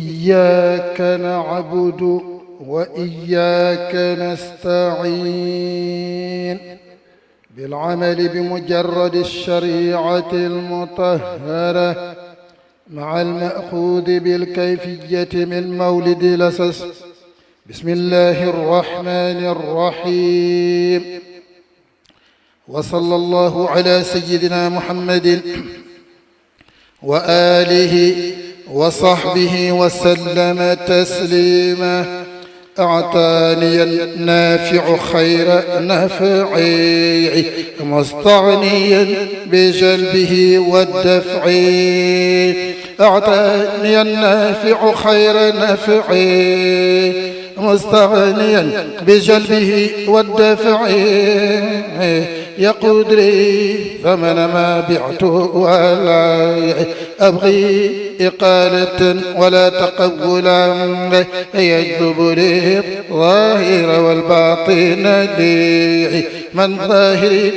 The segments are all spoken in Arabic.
إياك نعبد وإياك نستعين بالعمل بمجرد الشريعة المطهرة مع المأخوذ بالكيفية من مولد الأساس. بسم الله الرحمن الرحيم، وصلى الله على سيدنا محمد وآله وصحبه وسلم تسليما. أعطاني النافع خير نفعي مستغنيا بجلبه والدفع. أعطاني النافع خير نفعي مستغنيا بجلبه والدفع. يقود لي ثمن ما بعت ولا أبغي إقالة ولا تقبلا. يجذب لي الظاهر والباطن لي من ظاهري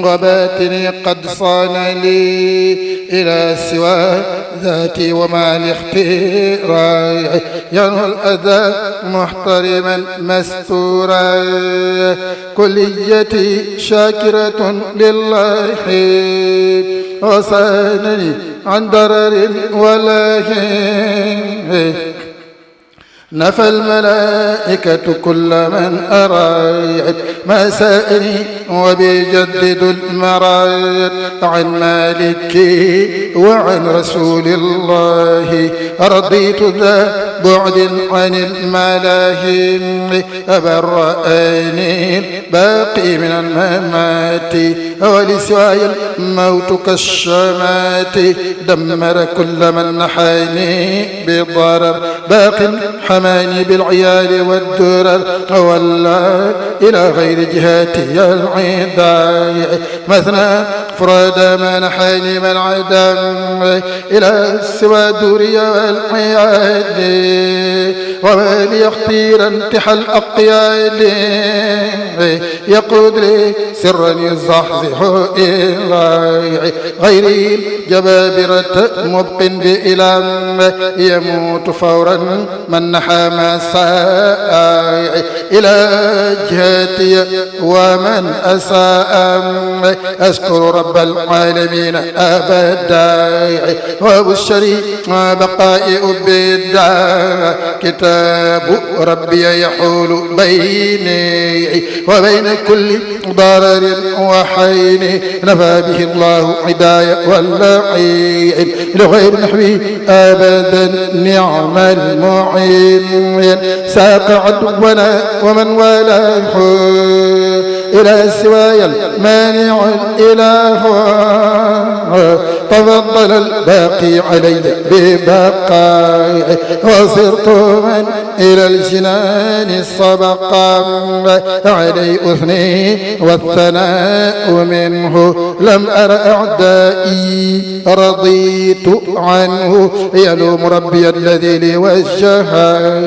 وباطني قد صان لي إلى سوى ذاتي وما الاختراع. ينهى الأذى محترما مستورا. كليتي شاكرة لله وصانني عن ضرر ولا نفى الملائكة كل من أراد مسائلي وبيجدد المراد. عن مالكي وعن رسول الله رضيت ذا بعد عن الملاهي. أبرأني الباقي من الممات ولسواي الموت كالشمات. دمر كل من نحاني بضرر باق حماني بالعيال والدرر. ولا إلى غير جهاتي العداء مثنى فراد ما نحاني من عدم إلى سوى دوري والعيال. وما ليختير انتحى الأقيال يقود لي سرا يزحزح إلى غير الجبابرة مبق بإلام. يموت فورا من نحى ما ساء إلى جهتي ومن أساء. أشكر رب العالمين أبدا وبشري بقاء أبدا. كتاب ربي يحول بيني وبين كل ضرر وحين. نفى به الله عداية واللعين لغير نحوي أبدا نعم المعين. ساق عدونا ومن والاه إلى سواي المانع الإله. تفضل الباقي علي ببقاء وصرت من إلى الجنان سبقا. علي أثني والثناء منه لم أر أعدائي رضيت عنه. يلوم ربي الذي لي وجها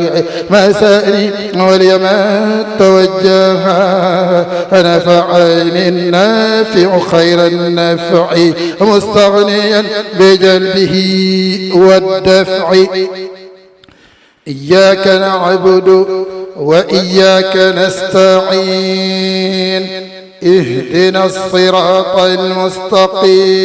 ما سألي ولي ما توجها. نفعني النافع خير النفع مستغنيا بجلبه والدفع. إياك نعبد وإياك نستعين. اهدنا الصراط المستقيم.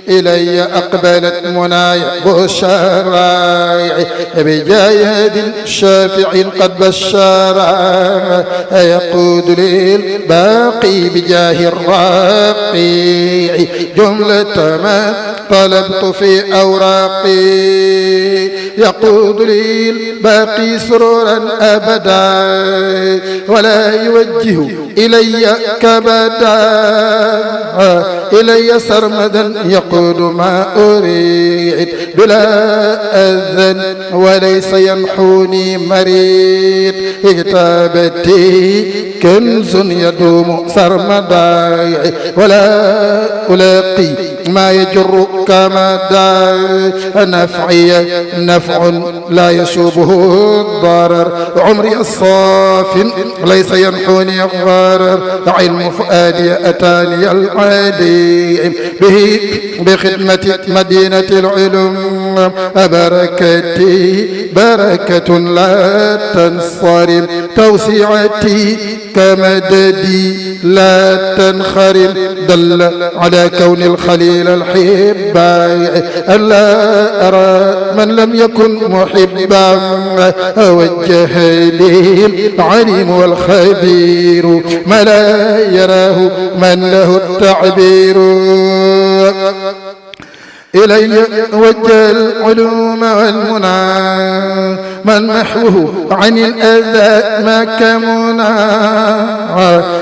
إلي أقبلت مناي بشراي بجاهد شافع قد بشرا. يقود لي الباقي بجاه الراقي جملة ما طلبت في أوراقي. يقود لي الباقي سرورا أبدا ولا يوجه إلي كبدا. إلي سرمدا يقود ما أريد بلا أذن وليس ينحوني مريد. كتابتي كنز يدوم سرمدا ولا ألاقي ما يجر كمدا. نفعي نفع لا يشوبه الضرر. عمري الصاف ليس ينحوني الضرر. علم فؤادي أتاني العليم به بخدمة مدينة العلوم. بركتي بركة لا تنصرم توسعتي كمددي لا تنخرم دل على كون الخليل الحب ألا أرى من لم يكن محبا وجه لي العليم والخبير ما لا يراه من له التعبير إلي وجه العلوم والمنى من نحوه عن الأذى ما كمنى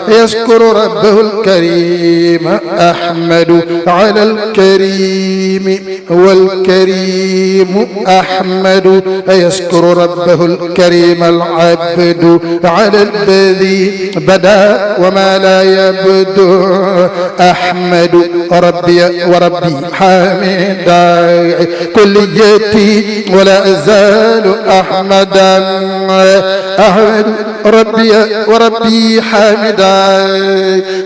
يشكر ربه الكريم أحمد على الكريم والكريم أحمد يشكر ربه الكريم العبد على الذي بدا وما لا يبدو أحمد ربي وربي حامد كليتي ولا أزال أحمدا أحمد ربي وربي حامدا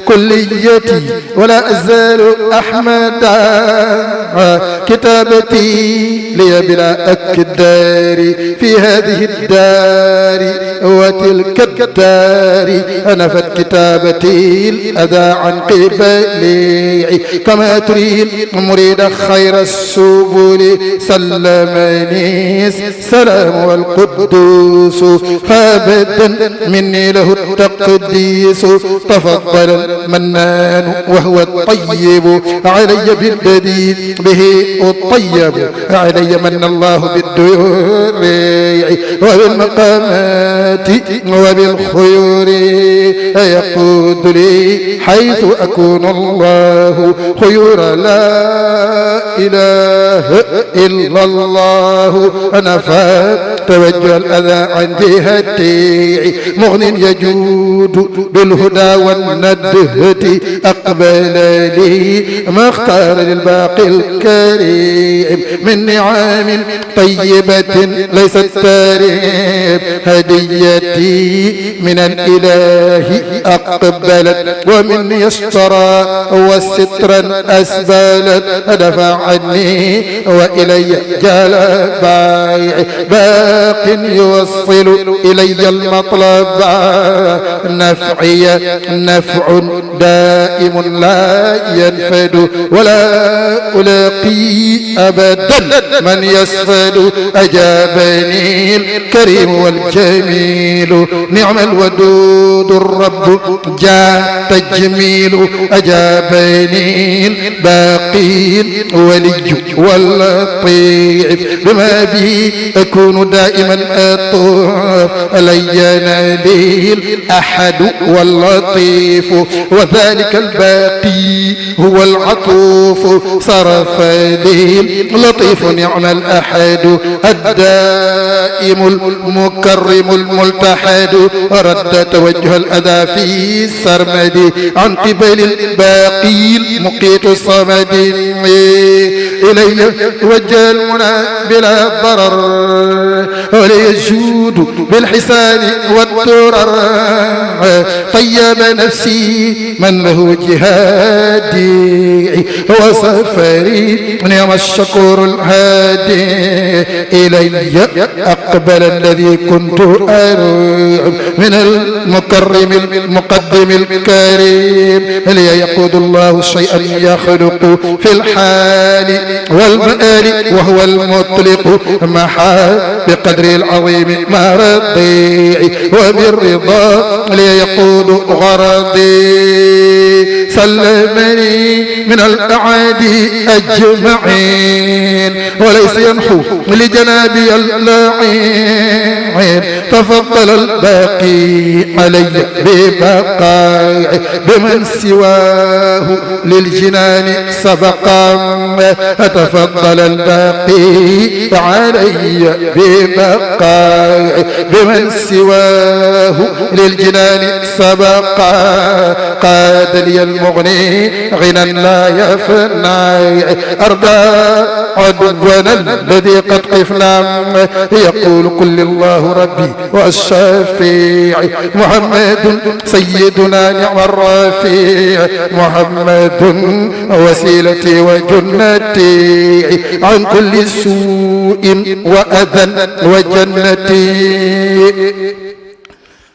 كليتي ولا أزال أحمدا كتابتي لي بلا أكدار في هذه الدار وتلك الدار أنفت كتابتي الأذى عن قبلي كما تريد مريد خير السبل سلمني السلام والقدوس فابدا مني له التقديس تفضل المنان وهو الطيب علي بالبديل به الطيب علي من الله بالديور وبالمقامات وبالخيور يقود لي حيث أكون الله خيور لا إله إلا الله أنا توجه الأذى عن جهتي مغن يجود بالهدى والندهة أقبل لي ما اختار للباقي الكريم من نعم طيبة ليست تاريب هديتي من الإله أقبلت ومن يشترى والسترا أسبلت دفع عني وإلي جال باق يوصل إلي المطلب نفعي نفع دائم لا ينفد ولا ألاقي أبدا من يسفد أجابني الكريم والجميل نعم الودود الرب جاء تجميل أجابني الباقي الولي واللطيف بما به أكون دائما أطوف لين لي الأحد واللطيف وذلك الباقي هو العطوف صرف لي لطيف نعم الأحد الدائم المكرم الملتحد رد توجه الأذى في السرمد عن قبل الباقي المقيت الصمد إلي وجه المنى بلا ضرر وليجود بالحسان والدرر طيب نفسي من له جهادي وسفري نعم الشكور الهادي إلي أقبل الذي كنت أروع من المكرم المقدم الكريم لي يقود الله شيئا يخلق في الحال والمآل وهو المطلق محا بقدر العظيم ما رضي وبالرضا لي يقود غرضي سلمني من الأعادي أجمعين وليس ينحو لجنابي اللاعين تفضل الباقي علي ببقاء بمن سواه للجنان سبقا تفضل الباقي علي ببقاء بمن سواه للجنان سبقا قاد لي المغني غنى لا يفنى أرضى عدونا الذي قد قفنا يقول كل الله الله ربي والشافع محمد سيدنا نعم الرفيع محمد وسيلتي وجنتي عن كل سوء وأذى وجنتي.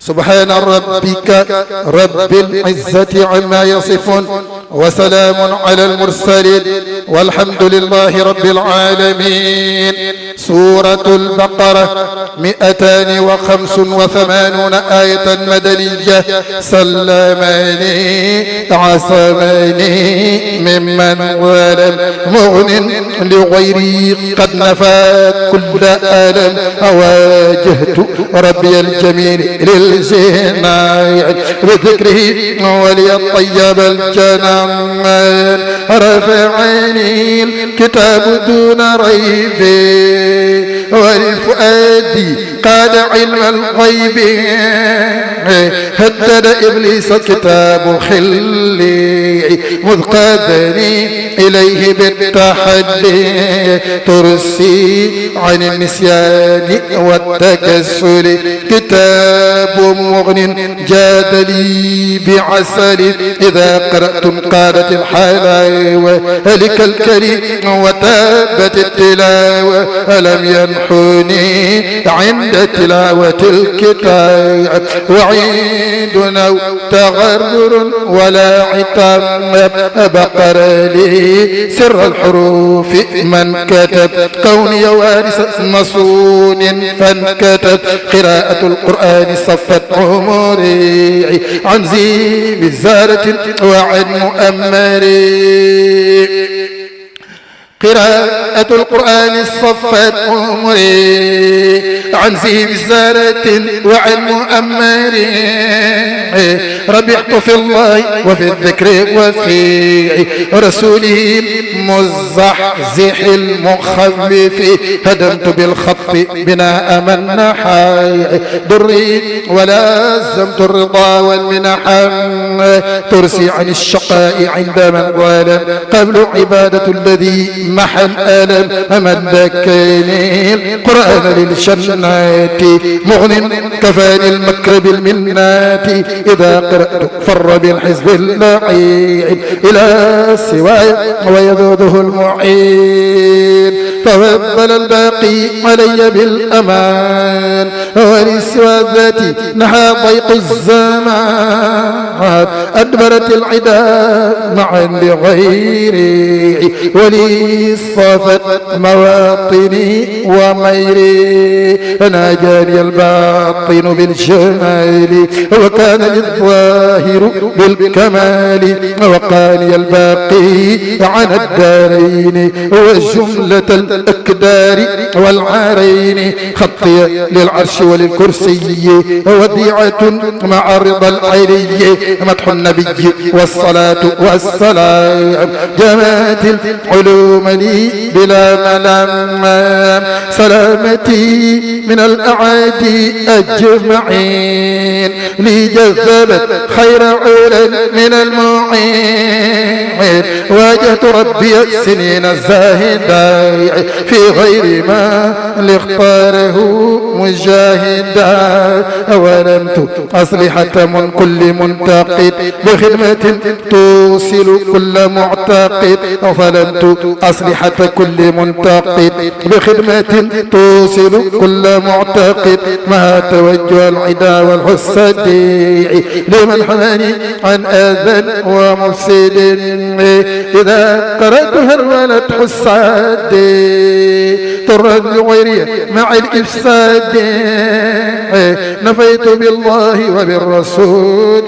سبحان ربك رب العزة عما يصفون وسلام على المرسلين والحمد لله رب العالمين. سورة البقرة 285 آية مدنية. سلمني عصمني ممن ولم مغن لغيري قد نفى كل ألم. واجهت ربي الجميل للجنان بذكره ولي الطيب الجنان. رفعني الكتاب دون ريب والفؤاد قال علم الغيب. هدد إبليس كتاب خلي مذ قادني إليه بالتحدي. ترسي عن النسيان والتكسل كتاب مغن جادلي بعسل. إذا قرأتم قالت الحلاوة هلك الكريم وتابت التلاوة. ألم ينحني عند تلاوة الكتاب وعيدنا تغرر ولا عتاب. بقر لي سر الحروف من كتب كوني وارث مصون فانكتب. قراءة القرآن صفت عمري عن ذي بزارة وعن مؤمري. قراءة القرآن صفت عمري عن ذي بزارة وعن مؤمري. ربحت في الله وفي الذكر وفي رسوله مزحزح المخفف. هدمت بالخط بناء من نحى دري ولازمت الرضا والمنح. ترسي عن الشقاء عند من ظلم قبل عبادة الذي محى الألم. من ذكرني القرآن للشنات مغن كفاني المكر بالمنات. إذا قرأت فر بالحزب اللعين إلى سواي ويذوذه المعين. تفضل الباقي علي بالأمان ولسوى ذاتي نحى ضيق الزمان. أدبرت العدا معا لغيري ولي صافت مواطني وميري. ناجاني الباطن بالجمال وكان للظاهر بالكمال. وقاني الباقي عن الدارين وجملة الأكدار والعارين. خطي للعرش وللكرسي وديعة مع رضا العلي. مدح النبي والصلاة والسلام جمات العلوم لي بلا ملام. سلامتي من الأعادي أجمعين لي جذبت خير علا من المعين. واجهت ربي السنين الزاهدة في غير ما لاختاره مجاهدا. ولمت أصلحة من كل منتقد بخدمة توصل كل معتقد. فلمت أصلحة كل منتقد بخدمة توصل كل معتقد. ما توجه العدا والحسد لمن حماني عن آذى ومفسد. إذا قرأت هرولت حساد ترد لغيري مع الإفساد. نفيت بالله وبالرسول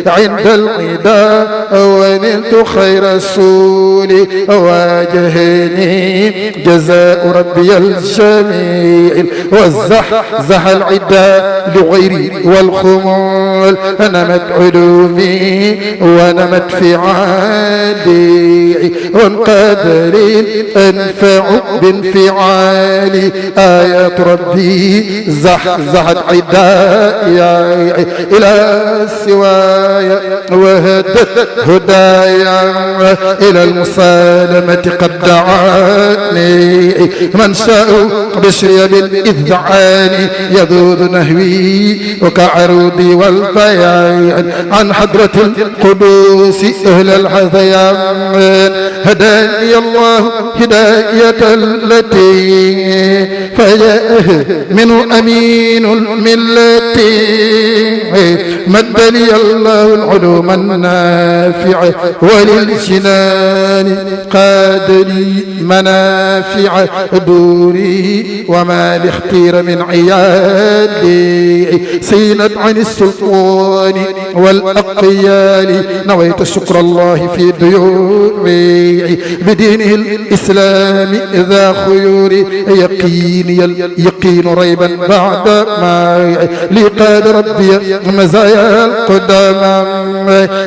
عند العدا ونلت خير رسولي. واجهني جزاء ربي الجميل وزحزح العدا لغيري والخمول. نمت علومي ونمت فعالي وانقاد لي أنفع بانفعالي آيات ربي زحزحت عدايا إلى سوايا وهدت هدايا إلى المسالمة قد دعاني من شاء بشري بالإذ دعاني يذوذ نهوي وكعروضي والبيان عن حضرة القدوس أهل الحذيان هداني الله هداية التي فجاءه منه أمين الملة مد لي الله العلوم النافعة وللجنان قاد لي منافع دوري وما لاختير من عيالي سينت عن السلطان والأقيال نويت شكر الله في ديوري بدينه الإسلام ذا خيوري يقيني اليقين ريبا بعد ما لقاد ربي مزايا القدام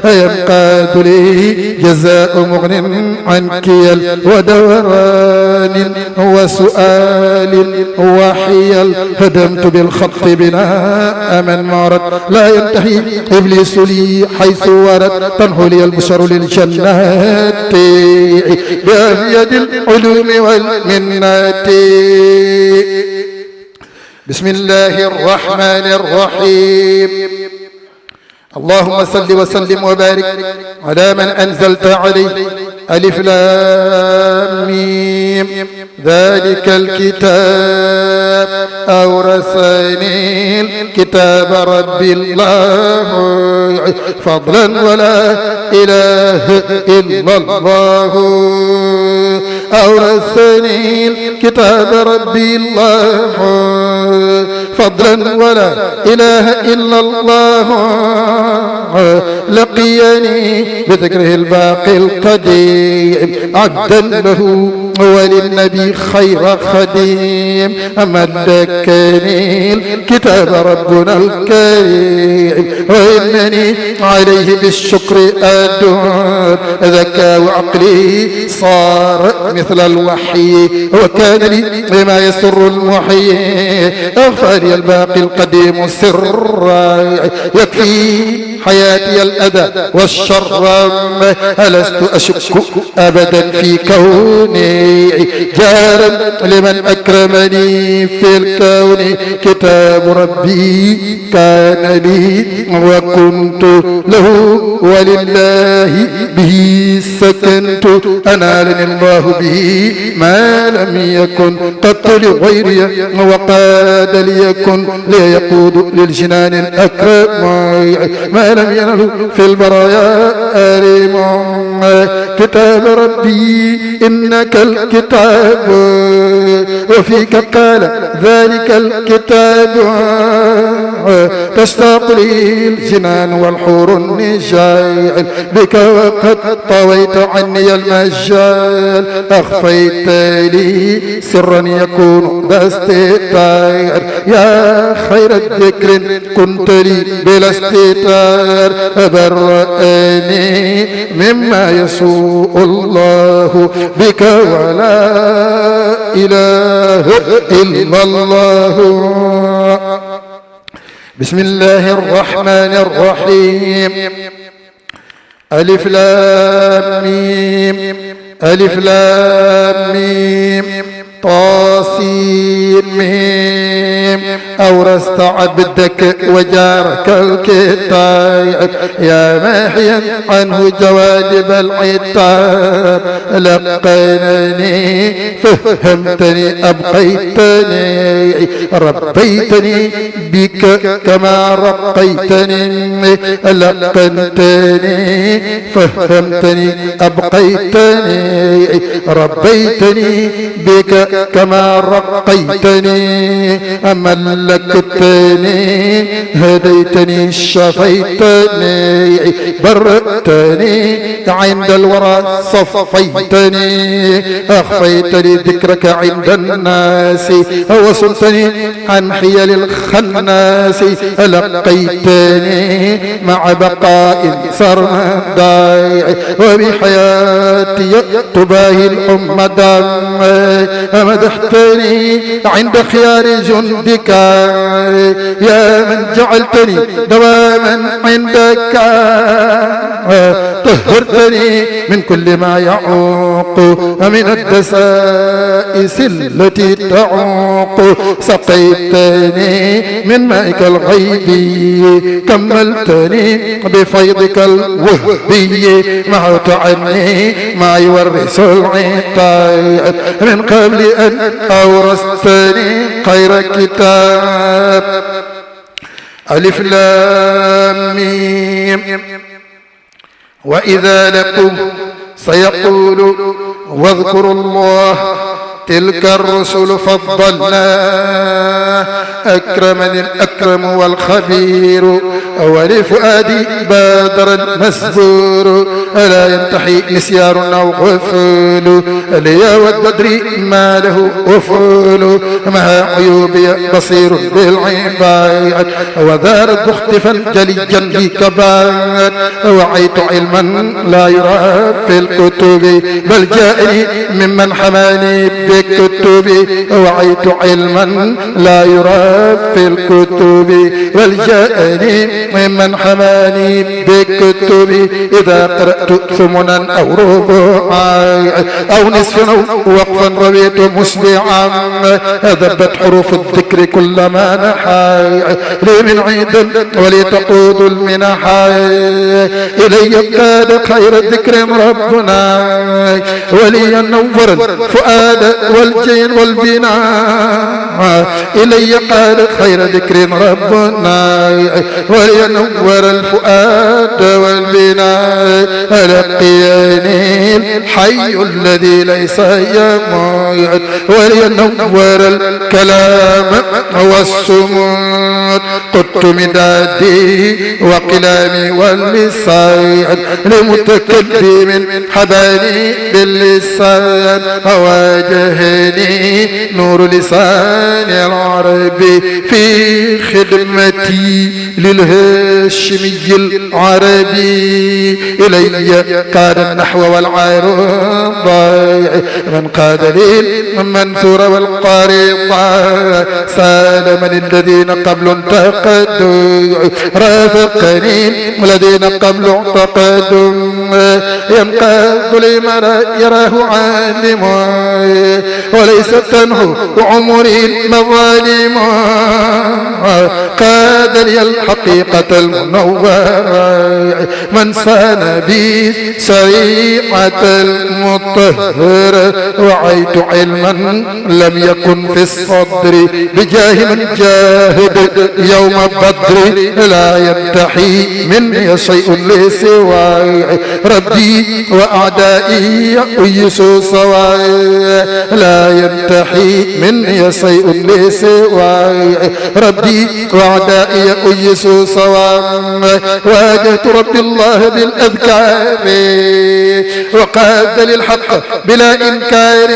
ينقاد لي جزاء مغن عن كيل ودوران وسؤال وحيل هدمت بالخط بناء من مارت لا ينتهي إبليس لي حيث ورد تنحو لي البشر للجنات بأبيد العلوم والمنات بسم الله الرحمن الرحيم اللهم صل وسلم وبارك على من أنزلت عليه ألف لام ميم ذلك الكتاب أورثني الكتاب ربي الله فضلا ولا إله إلا الله أورثني الكتاب ربي الله فضلا ولا إله إلا الله لقيني بذكره الباقي القديم عبدا له وللنبي خير خديم ملكني الكتاب ربنا الكريم وإنني عليه بالشكر أدور ذكى وعقلي صار مثل الوحي وكان لي بما يسر المحيي أغفر لي الباقي القديم سرا يكفي حياتي الأذى والشر ألست أشك أبدا في كوني جارا لمن أكرمني في الكون كتاب ربي كان لي وكنت له ولله به سكنت أنالني الله به ما لم يكن قط لغيري وقاد ليكن ليقود للجنان الأكرم ما لم ينل في البرايا أريم كتاب ربي إنك الكتاب وفيك قال ذلك الكتاب تشتاق لي الجنان والحور النجال بك وقد طويت عني المجال أخفيت لي سرا يكون باستتار يا خير الذكر كنت لي بلا استتار برأني مما يسوء الله بك ولا إله إلا الله بسم الله الرحمن الرحيم ألف لام ميم ألف لام ميم طاسين ميم أورثت عبدك وجارك الكتاب يا ماحيا عنه جوانب العتاب لقنني فهمتني أبقيتني ربيتني بك كما رقيتني لقنتني فهمتني أبقيتني ربيتني بك كما رقيتني ملكتني هديتني شفيتني برأتني عند الورى صفيتني أخفيتني ذكرك عند الناس وصلتني عن حيل الخناس لقيتني مع بقاء سرمداي وبحياتي تباهي الأمة مدحتني عند خيار جندك يا من جعلتني دواما عندك طهرتني من كل ما يعوق من الدسائس التي تعوق سقيتني من مائك الغيبي كملتني بفيضك الوهبي معت عني ما يورث العطاء من قبل أن أورثتني خير كتاب ألف لام ميم وإذا لكم سيقول واذكروا الله تلك الرسل فضلنا أكرم الأكرم والخبير ولفؤادي بادر المسبور ألا ينتحي نسيار أو غفول ليا والبدر ما له أفول مع عيوبي بصير بالعباد وذارت مختفا جليا لي كباد وعيت علما لا يرى في الكتب بل جاءني ممن حماني بكتبي وعيت علما لا يرى في الكتب بل جاءني ممن حماني بكتبي إذا قرأت ثمنا أو ربعا أو نصفا أو وقفا رويت مسبعا ذبت حروف الذكر كلما نحى لي من عيد ولي تقود المنحى إلي كاد خير الذكر ربنا ولي نور الفؤاد والجين والبناء إلي قال خير ذكر ربنا ولينور الفؤاد والبناء لقياني الحي الذي ليس يموت ولينور الكلام والسمود قدت مدادي وقلامي واللسان لمتكلم حباني باللسان واجهني نور لسان العربي في خدمتي للهاشمي العربي إلي قاد النحو والعروض من قاد لي المنثور والقريض سالم للذين قبل انتقدوا رافقني الذين قبل اعتقدوا ينقاد لمن يراه عالم وليس تنهو عمري المظالم قاد لي الحقيقة المنورة من سان بي شريعة المطهر وعيت علما لم يكن في الصدر بجاه من جاهد يوم بدر لا ينتحي مني شيء لسواي ربي وأعدائي أيسوا سواي لا ينتحي مني شيء لسواي ربي وأعدائي أيسوا سواي واجهت ربي الله بالأذكار وقاد للحق بلا إنكار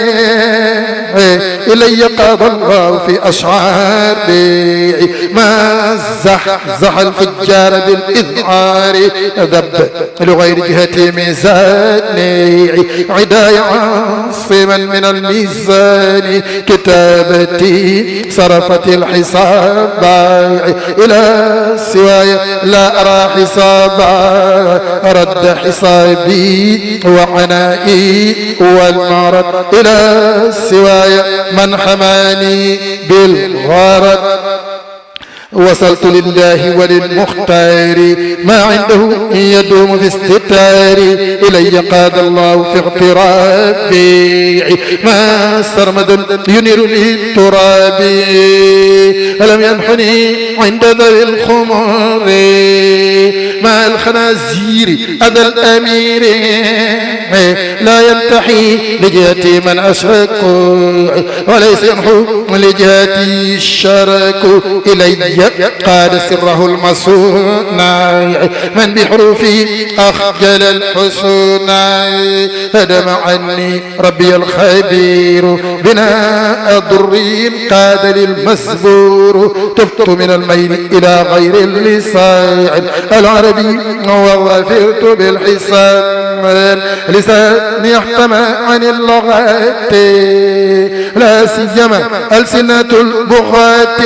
إلي قاضى الله في أشعاري ما زحزح الفجار بالإذعار ذب لغير جهتي ميزاني عداي عاصما من الميزان كتابتي صرفت الحساب إلى سواي لا أرى حسابا رد حسابي وعنائي والمرض إلى سواي من حماني بالغرض وصلت لله وللمختار ما عنده يدوم في استتار إلي قاد الله في اغترابي ما سرمد ينير لي ترابي ألم ينحني عند ذوي الخمر مع الخنازير أذى الأمير لا ينتحي لجهتي من أشرك وليس ينحو لجهتي الشرك إلي قاد سره المصونع من بحروفي أخجل الحسنى هدم عني ربي الخبير بناء ضرين قاد للمسبور تبت من الميل إلى غير اللسان العربي وغفرت بالحسان لساني احتمى عن اللغات لا سيما ألسنة البغاة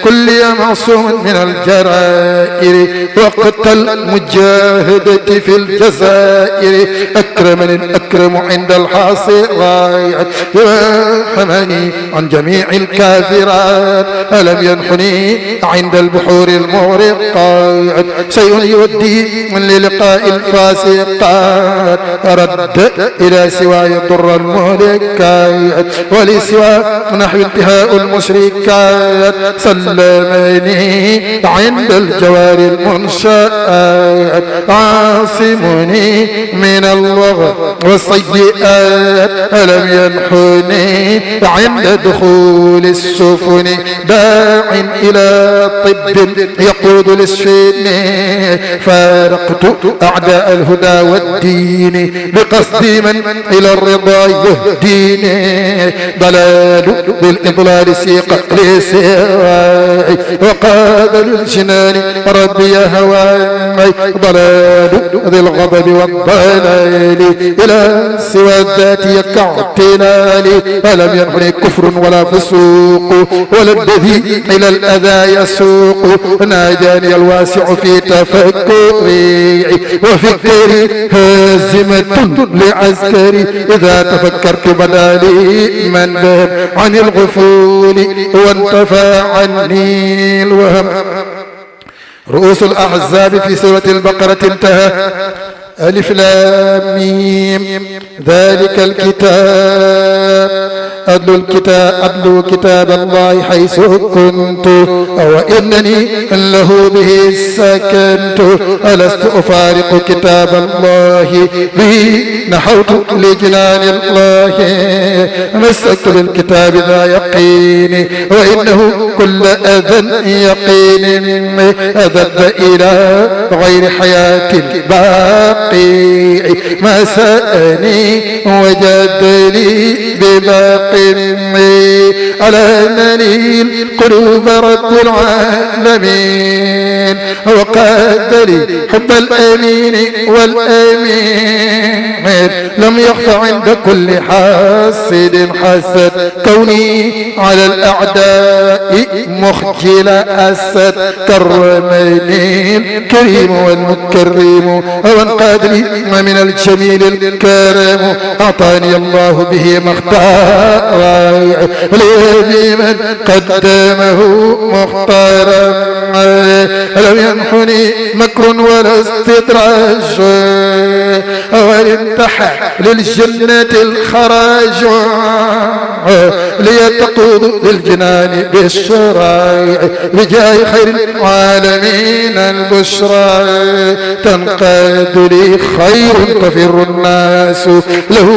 كل معصوم من الجرائر وقت المجاهدة في الجزائر أكرمني الأكرم عند الحاصرات وحماني عن جميع الكافرات ألم ينحني عند البحور المغرقات شيء يودي للقاء الفاسقات رد إلى سواي ضر المهلكات ولسوى نحو انتهاء المشركات سلمني عند الجوار المنشآت عاصمني من اللغة والسيئات ألم ينحني عند دخول السفن داع إلى طب يقود للسفن فارقت أعداء الهدى والدين بقصد من إلى الرضا يهديني ضلال بالإضلال سيق لسواي وقاد للجنان ربي هواي ضلال ذي الغضب والضلال إلى سوى الذات يكعتنالي ألم ينحني كفر ولا فسوق ولا الذي إلى الأذى يسوق ناجاني الواسع في تفكري وفكري هازمة لعسكري إذا تفكرت بدالي من ذهب عن الغفول وانتفى عني الوهم. رؤوس الأحزاب في سورة البقرة انتهى. ألف لام ميم ذلك الكتاب أتلو كتاب الله حيث كنت وإنني له به سكنت ألست أفارق كتاب الله به نحوت لجنان الله مسكت بالكتاب ذا يقين وإنه كل أذى يقين أذب إلى غير حياة الباقي ما سأني وجدني بباقي على أنني القلوب رب العالمين وقاد لي حب الأمين والأمين لم يخف عند كل حاسد حسد كوني على الأعداء مخجل أسد كرمني الكريم والمكرم وانقاد لي من الجميل الكرم أعطاني الله به مختار لي من قدمه مختارا لم ينحني مكر ولا استدراج وانتحى للجنة الخراج ليتقود للجنان بالشراع بجاه خير العالمين البشرى تنقاد لي خير تفر الناس له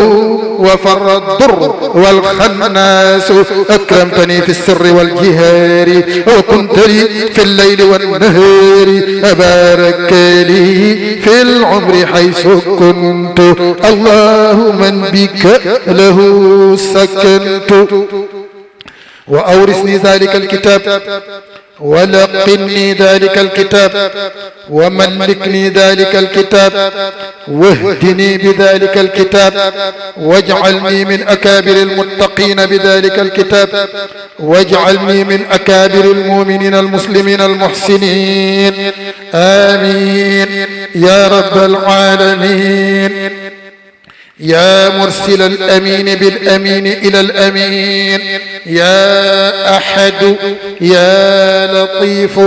وفر الضر والخناس أكرمتني في السر والجهار وكنت لي في الليل والنهار أبارك لي في العمر حيث كنت الله من بك له سكنت وأورثني ذلك الكتاب ولقني ذلك الكتاب وملكني ذلك الكتاب واهدني بذلك الكتاب واجعلني من أكابر المتقين بذلك الكتاب واجعلني من أكابر المؤمنين المسلمين المحسنين آمين يا رب العالمين يا مرسل الأمين بالأمين إلى الأمين يا أحد يا لطيف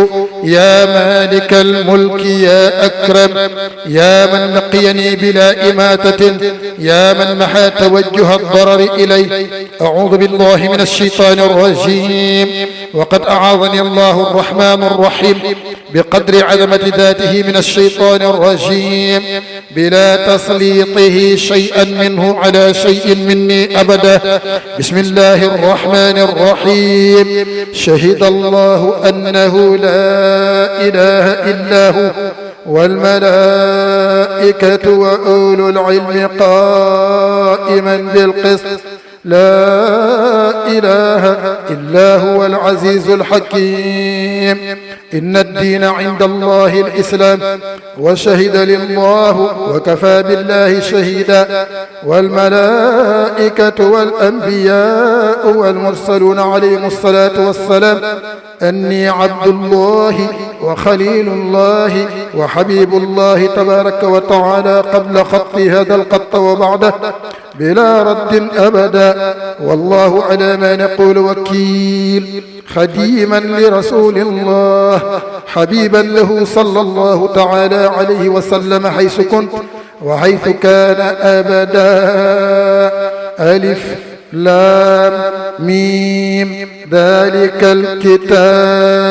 يا مالك الملك يا أكرم يا من نقيني بلا إماتة يا من محى توجه الضرر إلي أعوذ بالله من الشيطان الرجيم وقد أعاذني الله الرحمن الرحيم بقدر عظمة ذاته من الشيطان الرجيم بلا تسليطه شيئا منه على شيء مني أبدا. بسم الله الرحمن الرحيم. شهد الله أنه لا إله إلا هو والملائكة وأولو العلم قائما بالقسط لا إله إلا هو العزيز الحكيم. إن الدين عند الله الإسلام وشهد لله وكفى بالله شهيدا والملائكة والأنبياء والمرسلون عليهم الصلاة والسلام أني عبد الله وخليل الله وحبيب الله تبارك وتعالى قبل خط هذا القط وبعده بلا رد أبدا. والله على ما نقول وكيل. خديما لرسول الله حبيبا له صلى الله تعالى عليه وسلم حيث كنت وحيث كان أبدا. ألف لام ميم ذلك الكتاب.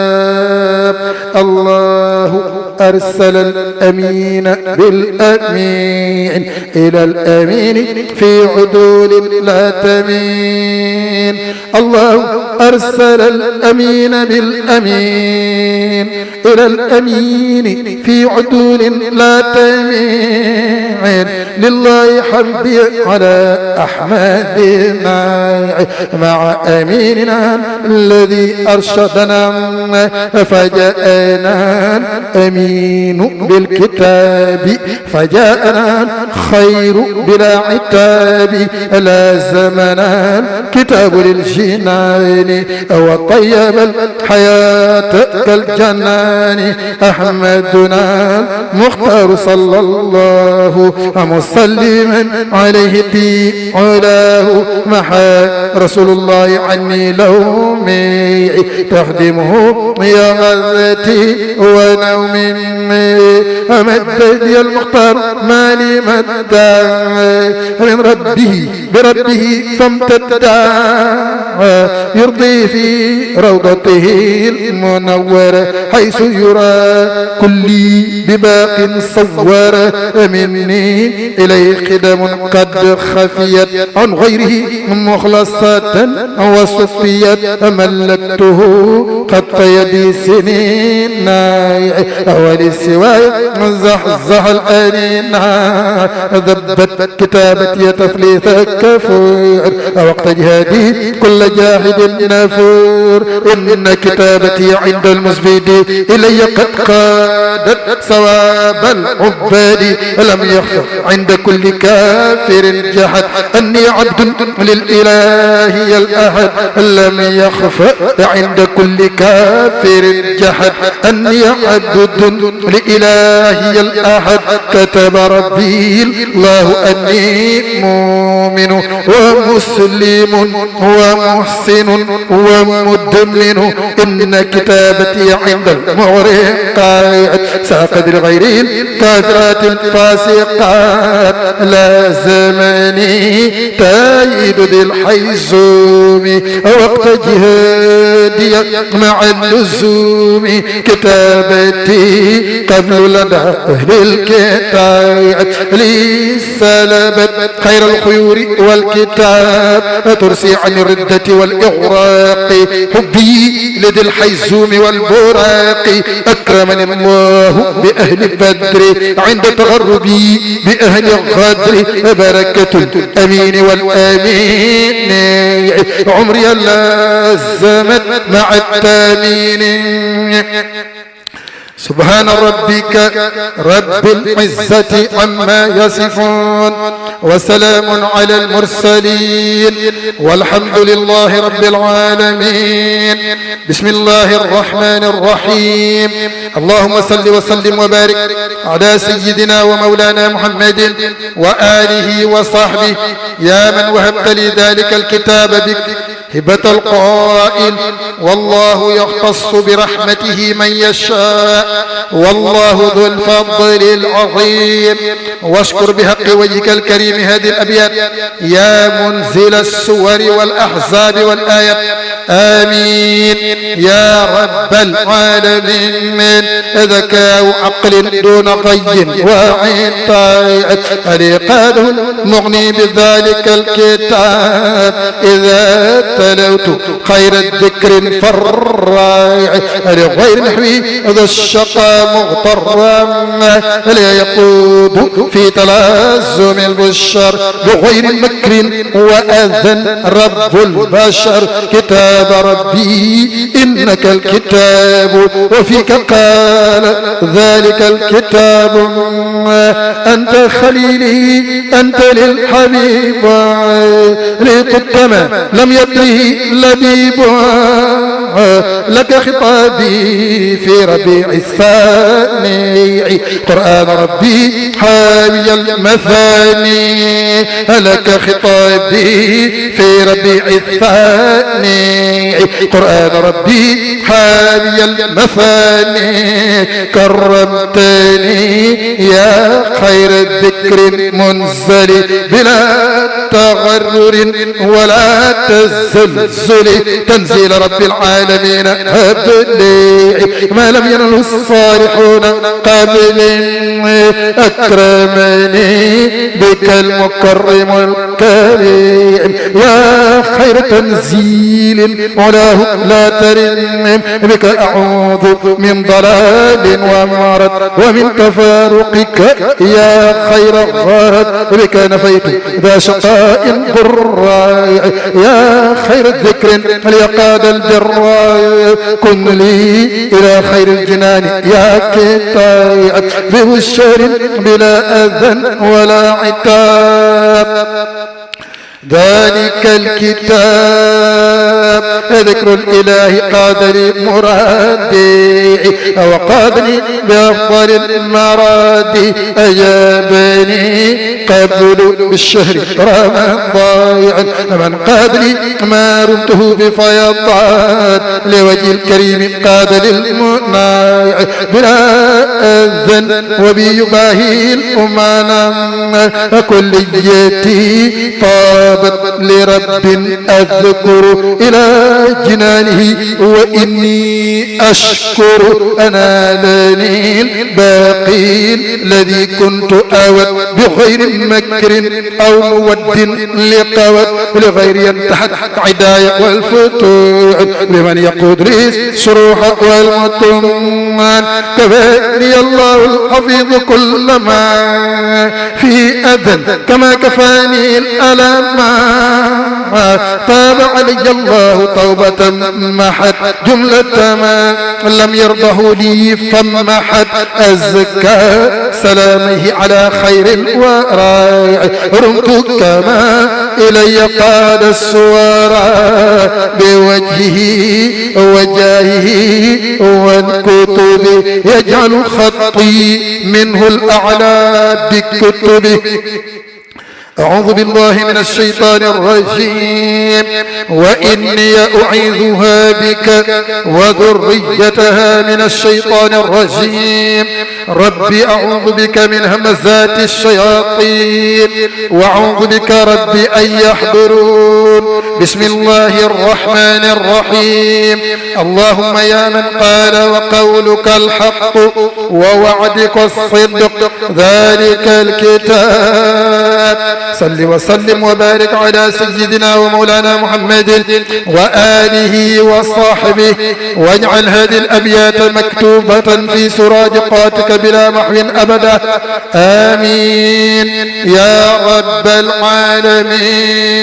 الله أرسل الأمين بالأمين إلى الأمين في عدول لا تمين. الله أرسل الأمين بالأمين إلى الأمين في عدول لا تمين. لله حمدي على أحمد مع أميننا الذي أرشدنا فجاءنا الأمين بالكتاب فجاءنا خير بلا عتاب لازمنا الكتاب للجنان وطيب الحياة كالجنان. أحمدنا المختار صلى الله مسلما عليه في علاه محا رسول الله عني لومي تخدمه يا غذتي ونومي. أمدني المختار مالي مدى من ربه بربه فامتدى يرضي في روضته المنورة حيث يرى كلي بباق صور مني إليه قدم قد خفيت عن غيره مخلصة وصفيت ملكته قد يدي سنين ولسواي زحزح الأنين ذبت كتابتي تثليث كفور وقت جهادي كل جاهد نفور. إن كتابتي عند المزبد إلي قد قادت ثواب العباد لم يخفى عند كل كافر جحد أني عبد للإله الأحد لم يخفى عند كل كافر جحد أني عبد لإله الأحد. كتب ربي الله أني مؤمن ومسلم ومحسن ومدمن. إن كتابتي عند المغرقات ساقد الغيرين كثرات فاسقات لا زمني تايد ذي الحيزوم وقت جهادي مع اللزوم. كتابتي قبل لدى أهل الكتاب لي سلبت خير الخيور والكتاب ترسي عن الردة والإغراق. حبي لدى الحيزوم والبراق أكرمني الله بأهل بدر عند تغربي بأهل الغدر. بركة الأمين والأمين عمري لازمت مع التامين. سبحان ربك رب العزة عما يصفون وسلام على المرسلين والحمد لله رب العالمين. بسم الله الرحمن الرحيم. اللهم صل وسلم وبارك على سيدنا ومولانا محمد وآله وصحبه. يا من وهبت لي ذلك الكتاب بك هبة القائل والله يختص برحمته من يشاء والله ذو الفضل العظيم. واشكر بحق وجهك الكريم هذه الأبيات يا منزل السور والأحزاب والآيات آمين يا رب العالمين. ذكاء عقل دون غي وعين طاعة الإيقاد المغني بذلك الكتاب إذا تلوت خير الذكر فالرائع لغير نحوي ذا الشقى مغترا لا يقود في تلازم البشر بغير مكر وأذن رب البشر. كتاب ربي إنك الكتاب وفيك قال ذلك الكتاب أنت خليلي أنت للحبيب لقدما لم يدري لبيب لك خطابي في ربيع الثاني قرآن ربي حاوي المثاني لك خطابي في ربيع الثاني قرآن ربي حاوي المثاني كرمتني يا خير الذكر منزل بلا تغرر ولا تزلزل تنزيل رب العالمين هب لي ما لم ينله الصالحون قبل أكرمني بك المكرم الكريم يا خير تنزيل علاه لا ترم بك أعوذ من ضلال ومرض ومن تفارقك يا خير غرض بك نفيت ذا شقاء ضراء يا خير الذكر ليقاد البر كن لي إلى خير الجنان يا كتاب ببشر بلا أذى ولا عتاب. ذلك الكتاب ذكر الإله قادني مرادي وقادني بأفضل المراد أجابني قبل بالشهر رمضان من قادني ما رمته بفيضان لوجه الكريم قاد للمناع بلا أذن وبيباهي الأمانا كليتي طابت لرب أذكر إلى جنانه وإني أشكر أنالني الباقي الذي كنت أود بغير مكر أو مود لقود لغير ينتحت عداية والفتوح بمن يقود لي سروح والمطمان كفاني الله الحفيظ كل ما في أذن كما كفاني الألم تاب علي الله توبة محت جملة ما لم يرضه لي فمحت أزكى سلامه على خير الورى رمت كما إلي قاد السورى بوجهه وجاهه والكتب يجعل خطي منه الأعلى بكتبه. أعوذ بالله من الشيطان الرجيم وإني أعيذها بك وذريتها من الشيطان الرجيم ربي أعوذ بك من همزات الشياطين وأعوذ بك ربي أن يحضرون. بسم الله الرحمن الرحيم. اللهم يا من قال وقولك الحق ووعدك الصدق ذلك الكتاب صل وسلم وبارك على سيدنا ومولانا محمد وآله وصحبه واجعل هذه الأبيات مكتوبة في سرادقاتك بلا محو أبدا آمين يا رب العالمين.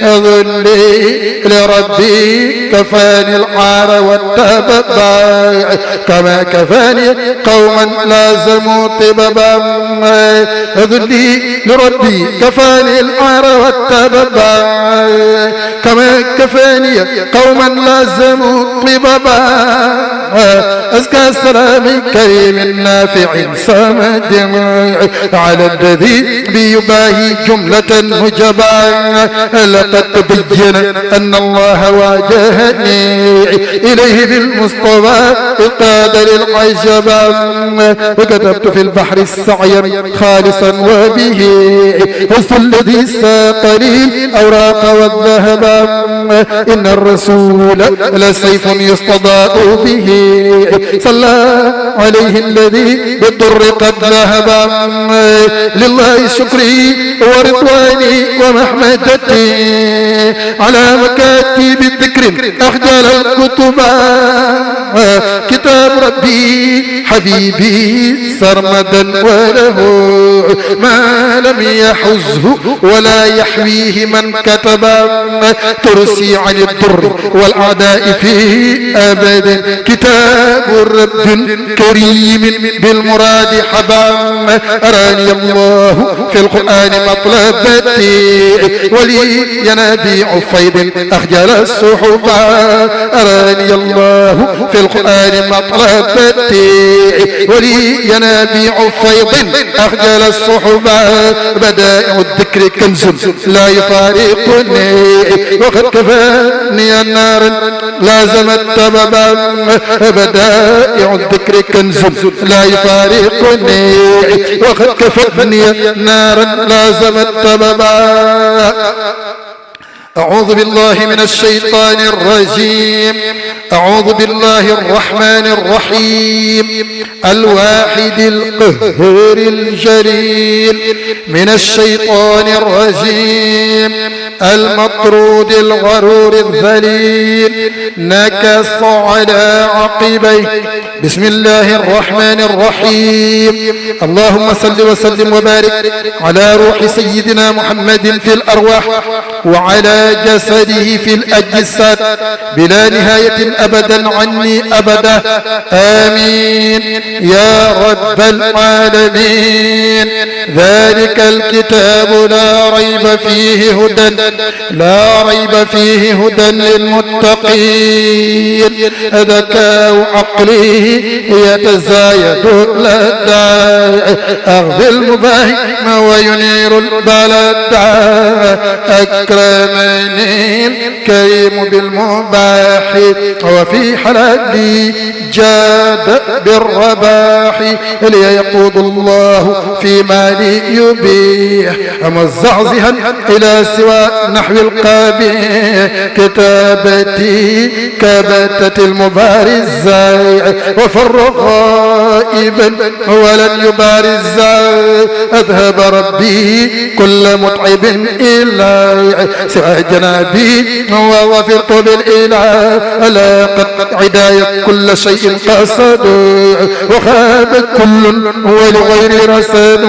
ذلي لربي كفاني العار والتبع كما كفاني قوما لازموا طببا ذلي لربي كفاني العار والتبع كما كفاني قوما لازموا طببا أزكى السلام كريم نافع صمد على الذي بيباهي جملة نجبا. لقد تبين أن الله واجهني إليه بالمصطفى القادر العجبا. وكتبت في البحر السعي خالصا وبه وصل الذي ساق لي الأوراق والذهب. إن الرسول لسيف يستضاء به صلى عليه الذي بالضر قد ذهب. لله شكري ورضواني ومحمدتي على مكاتب الذكر أخجل الكتب. كتاب ربي حبيبي سرمدا وله ما لم يحزه ولا يحويه من كتب. ترسي عن الضر والأعداء فيه أبدا كتاب رب كريم بالمراد حبا. أراني الله في القرآن مطلبتي ولي ينابيع فيض أخجل السحبا. أراني الله في القرآن مطلبتي ولي ينابيع فيض أخجل السحبا. بدائع الذكر كنز لا يفارقني وقد كفاني النار لازمت تببا. بدائع الذكر كنز لا يفارقني وقد كفاني نارا لازمت تببا. أعوذ بالله من الشيطان الرجيم. أعوذ بالله الرحمن الرحيم الواحد القهار الجليل من الشيطان الرجيم المطرود الغرور الذليل نكص على عقبيه. بسم الله الرحمن الرحيم. اللهم صل وسلم وبارك على روح سيدنا محمد في الأرواح وعلى جسده في الأجساد بلا نهاية أبدا عني أبدا آمين يا رب العالمين. ذلك الكتاب لا ريب فيه هدى لا ريب فيه هدى للمتقين. ذكاء عقله يتزايد لدى أغذي المباهي وينير البلد. أكرمني الكريم بالمباح وفي حلالي جاد بالرباح. ليقود الله في مالي يبيح مزعزها إلى سوى نحو القبيح. كتابتي كبتت المبارزة وفر غائبا ولن يبارز. أذهب ربي كل متعب إلى سوى جنابي ووفرت بالإله. لاقت عداية كل شيء قصد وخاب كل ولغير رسد.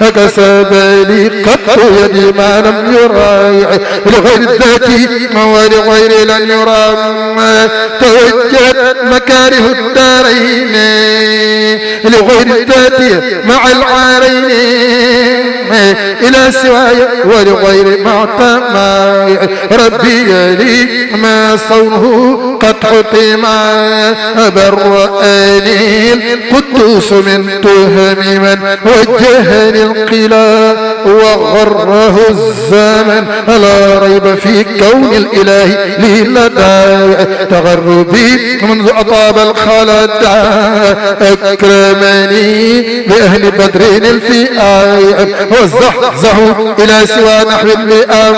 أكسب لي قط يدي ما لم يرى لغير الذات ولغير لن يرى. توجهت مكاره الدارين لغير الذات مع العارين إلى سواي ولغير معتمى. ربي لي ما صونه قد حطما. برأني القدوس من تهم من وجهني القلا وغره الزمن. لا ريب في كون الإله لي لدى تغربي منذ أطاب الخلد. أكرمني بأهل بدر الفئام وزحزحوا إلى سوى نحو اللئام.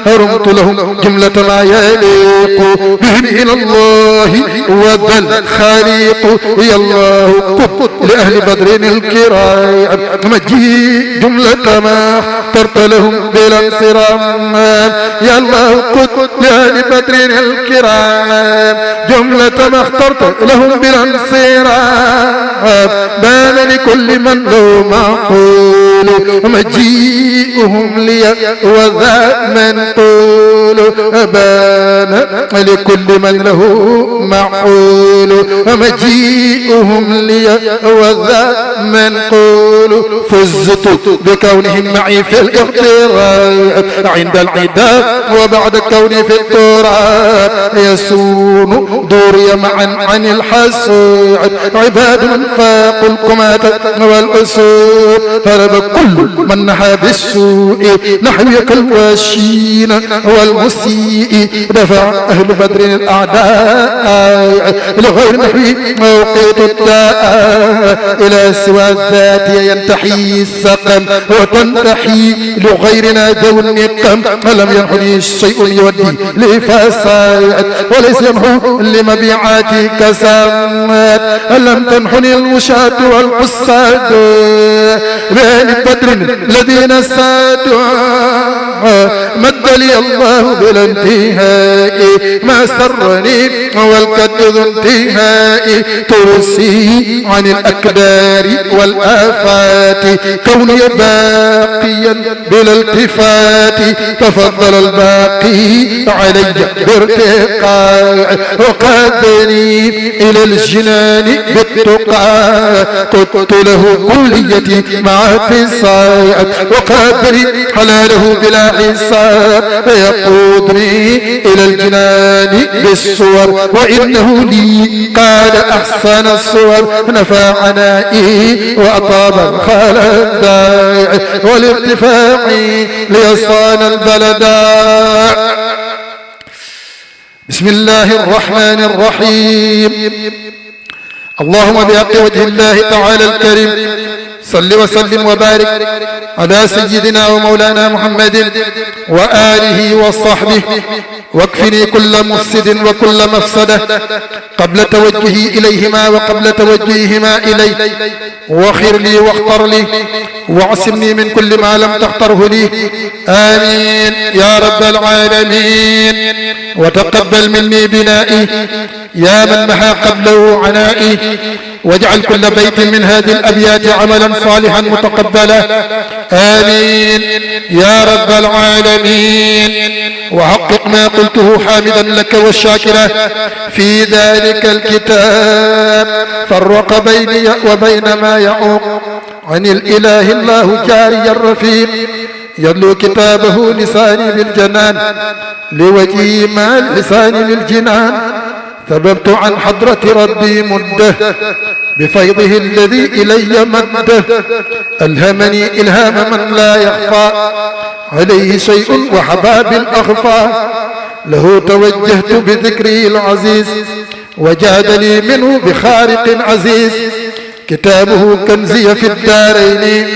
رمت لهم جملة ما يليق بهم إلى الله وذل خالق. يا الله قط لأهل بدر الكرام مجيء جملة ما اخترت لهم بلا انصرام. يا الله قط لأهل بدر الكرام جملة ما اخترت لهم بلا انصرام. بان لكل من له معقول مجيئهم لي وذا منقول. يقول بان لكل من له معقول مجيئهم لي وذا منقول فزت بكونهم معي في الاغتراب عند العداء وبعد كوني في التراب يسون دوري معا عن الحسود عباد فاقوا القمات والأسود هرب كل من نحى بالسوء نحوي كالواشين والمسيء دفع أهل بدر الأعداء لغير نحوي موقيت الداء إلى سوى الذات ينتحي السقم وتنتحي لغيرنا ذو النقم لم ينحني شيء يودي لفساد وليس ينحو لمبيعاتي كسامات لم تنحني المشاة والحساد بين بدر الذين سادوا مد لي الله بلا انتهاء ما سرني والكد ذو انتهاء ترسي عن الأكدار والآفات كوني باقيا بلا التفات تفضل الباقي علي بارتقاء وقادني إلى الجنان بالتقى قلت له كليتي مع اتصال وقادني حلاله بلا حساب يقودني إلى الجنان بالصور وإنه لي قال أحسن الصور نفى عنائي وأطاب الخلد والارتفاع ليصان البلداء بسم الله الرحمن الرحيم اللهم بحق وجه الله تعالى الكريم صل وسلم وبارك على سيدنا ومولانا محمد وآله وصحبه واكفني كل مفسد وكل مفسدة قبل توجهي إليهما وقبل توجههما إلي واخر لي واختر لي واعصمني من كل ما لم تختره لي آمين يا رب العالمين وتقبل مني بنائي يا من محى قبله عنائي واجعل كل بيت من هذه الأبيات عملا صالحا متقبلا آمين يا رب العالمين وحقق ما قلته حامدا لك والشاكرا في ذلك الكتاب فرق بيني وبين ما يعوق عن الإله الله جاري الرفيق يتلو كتابه لساني بالجنان لوجهي مع اللسان للجنان ثببت عن حضرة ربي مده بفيضه الذي إلي مده ألهمني إلهام من لا يخفى عليه شيء وحباب الأخفى له توجهت بذكره العزيز وجاد لي منه بخارق عزيز كتابه كنزي في الدارين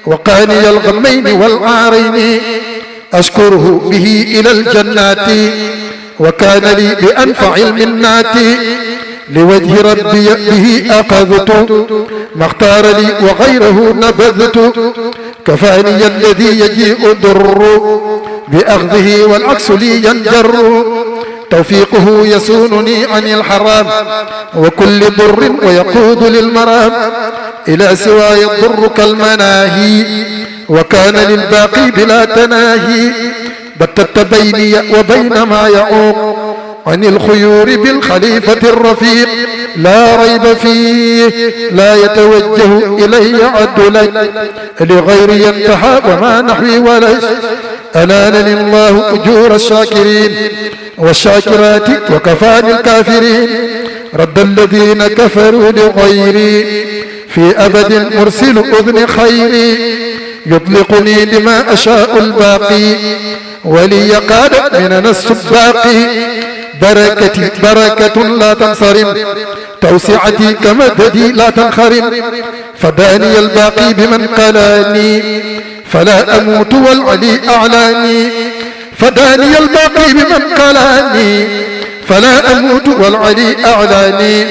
وقاني الغمين والعارين أشكره به إلى الجنات وكان لي بأنفع المنات لوجه ربي به أخذت ما اختار لي وغيره نبذت كفاني الذي يجيء ضر بأخذه والعكس لي ينجر توفيقه يسونني عن الحرام وكل ضر ويقود للمرام إلى سواي الضر كالمناهي وكان للباقي بلا تناهي بتت بيني وبين ما يعوق عن الخيور بالخليفة الرفيق لا ريب فيه لا يتوجه إلي عدل لغير ينتهى وما نحوي وليس أنالني الله أجور الشاكرين والشاكرات وكفاني الكافرين رد الذين كفروا لغيري في أبد مرسل أذن خيري يطلقني لما أشاء الباقي ولي قاد من السباقي بركتي بركة لا تنصرم توسعتي كمددي لا تنخرم فداني الباقي بمن قلاني فلا أموت والعلي أعلاني فداني الباقي بمن قلاني فلا أموت والعلي أعلاني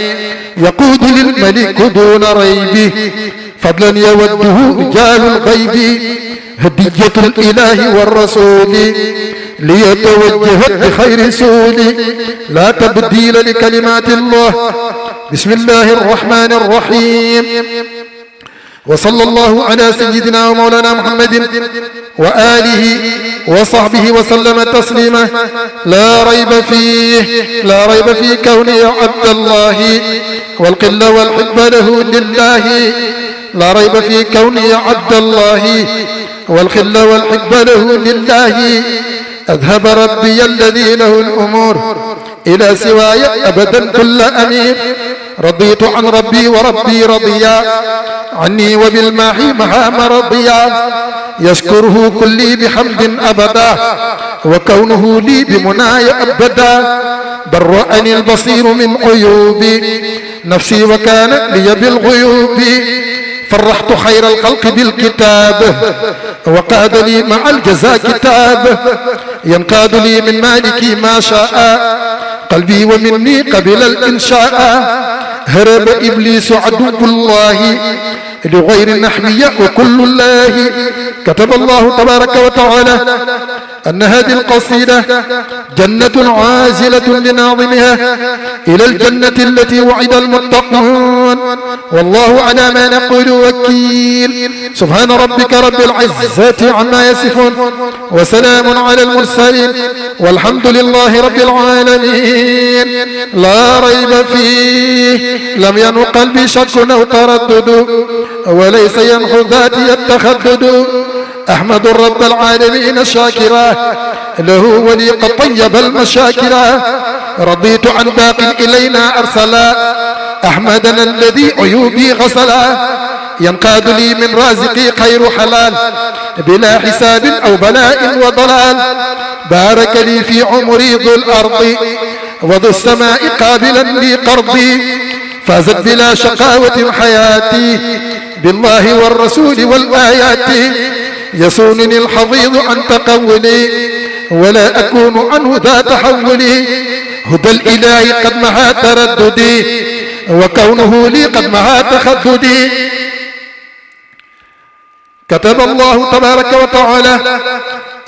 يقود للملك دون ريب فضلا يوده رجال الغيب هدية الإله والرسول ليتوجهت بخير سولي لا تبديل لكلمات الله بسم الله الرحمن الرحيم وصلى الله على سيدنا ومولانا محمد وآله وصحبه وسلم تسليما لا ريب في كونه عبد الله والقل والحب له لله لا ريب في كونه عبد الله والخل والحب له لله أذهب ربي الذي له الأمور إلى سواي أبدا كل أمير رضيت عن ربي وربي رضيا عني وبالماحي محا مرضيا يشكره كلي بحمد أبدا وكونه لي بمناي أبدا برأني البصير من عيوبي نفسي وكان لي بالغيوب فرحت خير الخلق بالكتاب وقاد لي مع الجزاء كتاب ينقاد لي من مالكي ما شاء قلبي ومني قبل الإنشاء هرب إبليس عدو الله لغير نحوية وكل الله كتب الله تبارك وتعالى أن هذه القصيدة جنة عازلة لناظمها إلى الجنة التي وعد المتقون والله على ما نقول وكيل سبحان ربك رب العزة عما يصفون وسلام على المرسلين والحمد لله رب العالمين لا ريب فيه لم ينقل بشك أو تردد وليس ينحو ذاتي التخدد أحمد رب العالمين شاكرا له ولي قد طيب المشاكرا رضيت عن باق إلينا أرسلا أحمدنا الذي عيوبي غسلا ينقاد لي من رازقي خير حلال بلا حساب أو بلاء وضلال بارك لي في عمري ذو الأرض وذو السماء قابلا لي قرضي فازت بلا شقاوة حياتي بالله والرسول والآيات يصونني الحضيض عن تقولي ولا أكون عنه ذا تحولي هدى الإله قد محى ترددي وكونه لي قد محى تخددي كتب الله تبارك وتعالى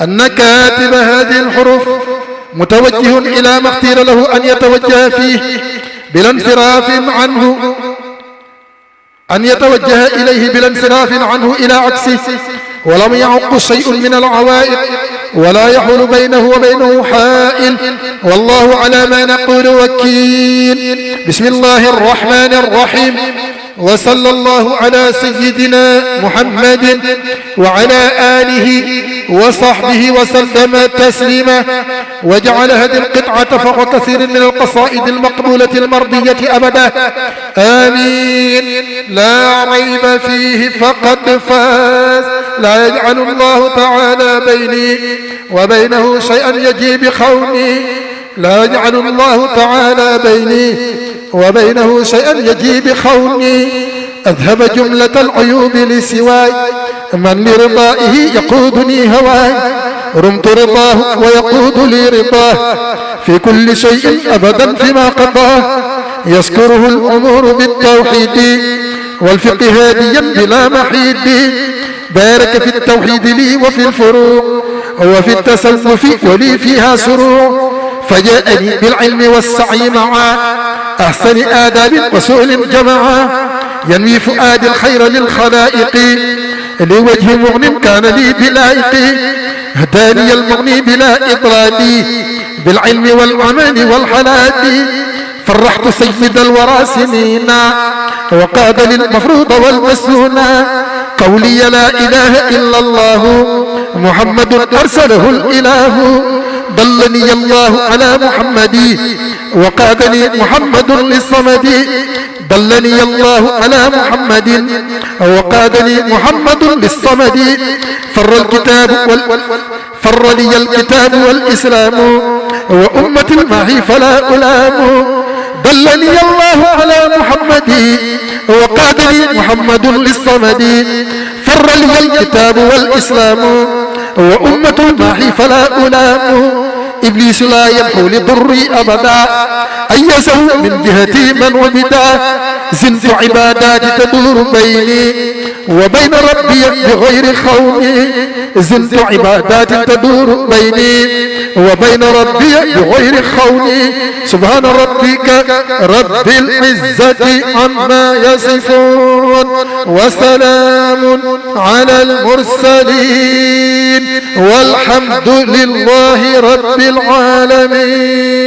أن كاتب هذه الحروف متوجه إلى ما اختير له أن يتوجه فيه بلا انصراف عنه أن يتوجه إليه بلا انصراف عنه إلى عكسه ولم يعق شيء من العوائق ولا يحول بينه وبينه حائل والله على ما نقول وكيل بسم الله الرحمن الرحيم وصلى الله على سيدنا محمد وعلى آله وصحبه وسلم تسليما وجعل هذه القطعة فوق كثير من القصائد المقبولة المرضية أبدا آمين لا ريب فيه فقد فاز لا يجعل الله تعالى بيني وبينه شيئا يجي بخوني لا يجعل الله تعالى بيني وبينه شيئا يجي بخوني أذهب جملة العيوب لسواي من لرضائه يقودني هواي رمت رضاه ويقود لي رضاه في كل شيء أبدا فيما قضاه يذكره الأمور بالتوحيد والفقه هاديا بلا محيد بارك في التوحيد لي وفي الفروع وفي التصوف ولي فيها سروع فجاءني بالعلم والسعي معا أحسن آداب وسؤل جمعا ينوي فؤاد الخير للخلائق لوجه مغن كان لي بلائق هداني المغني بلا إضلال بالعلم والأمان والحلال فرحت سيد الورى سنينا وقاد للمفروض والمسنون قولي لا إله إلا الله محمد أرسله الإله دلني الله على محمد وقادني محمد للصمد دلني الله على محمد وقادني محمد للصمد فر لي الكتاب والإسلام وأمة معي فلا ألام دلني الله على محمد وقادني محمد للصمد فر لي الكتاب والإسلام وأمة معي فلا ألام إبليس لا يمحو لضري أبدا أيسه من جهتي من وبدا زنت عبادات تدور بيني وبين ربي بغير خوفي زنت عبادات تدور بيني وبين ربي بغير خوني. سبحان ربك رب العزة عما يصفون وسلام على المرسلين والحمد لله رب العالمين.